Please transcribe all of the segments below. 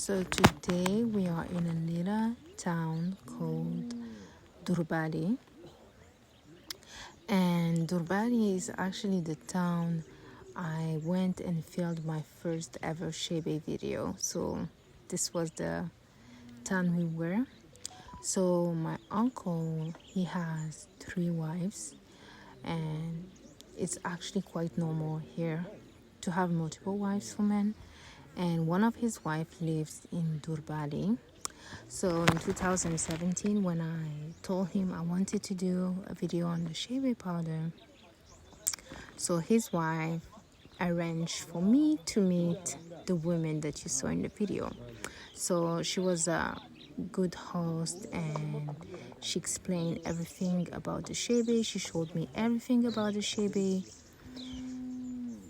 So today we are in a little town called Durbali, and Durbali is actually the town I went and filmed my first ever Shebe video. So this was the town we were. So my uncle, he has 3 wives, and it's actually quite normal here to have multiple wives for men, and one of his wife lives in Durbali. So in 2017, when I told him I wanted to do a video on the shea powder, so his wife arranged for me to meet the women that you saw in the video. So she was a good host, and she explained everything about the shea. She showed me everything about the shea,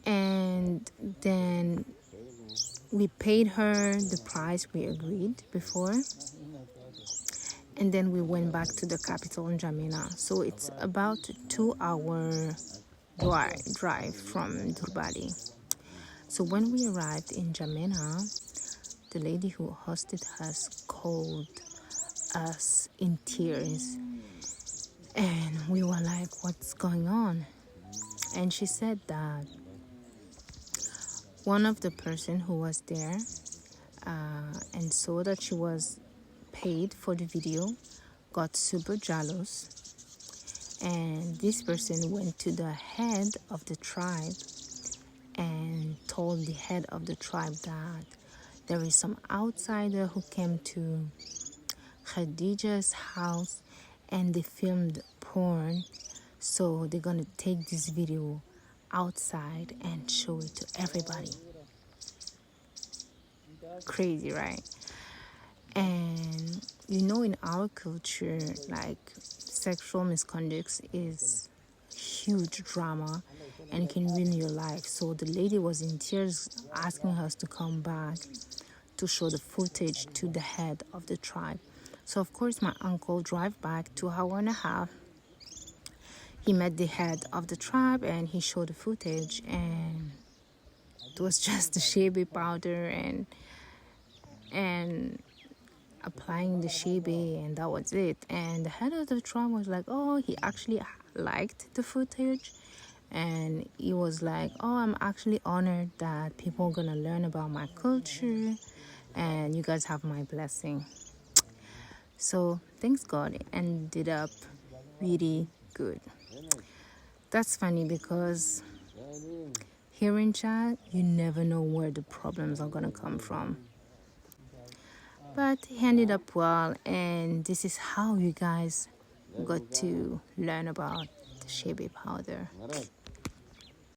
and then we paid her the price we agreed before, and then we went back to the capital in Jamena. So it's about 2 hour drive from Durbali. So when we arrived in Jamena, the lady who hosted us called us in tears, and we were like, what's going on? And she said that one of the person who was there and saw that she was paid for the video got super jealous, and this person went to the head of the tribe and told the head of the tribe that there is some outsider who came to Khadija's house and they filmed porn, so they're gonna take this video outside and show it to everybody. Crazy, right? And you know, in our culture, like, sexual misconduct is huge drama and can ruin your life. So the lady was in tears asking us to come back to show the footage to the head of the tribe. So of course my uncle drove back 2 hours. He met the head of the tribe and he showed the footage, and it was just the shea powder and applying the shea, and that was it. And the head of the tribe was like, oh, he actually liked the footage, and he was like, oh, I'm actually honored that people are gonna learn about my culture, and you guys have my blessing. So thanks God, it ended up really good. That's funny because here in Chad, you never know where the problems are gonna come from. But it ended up well, and this is how you guys got to learn about the shea powder.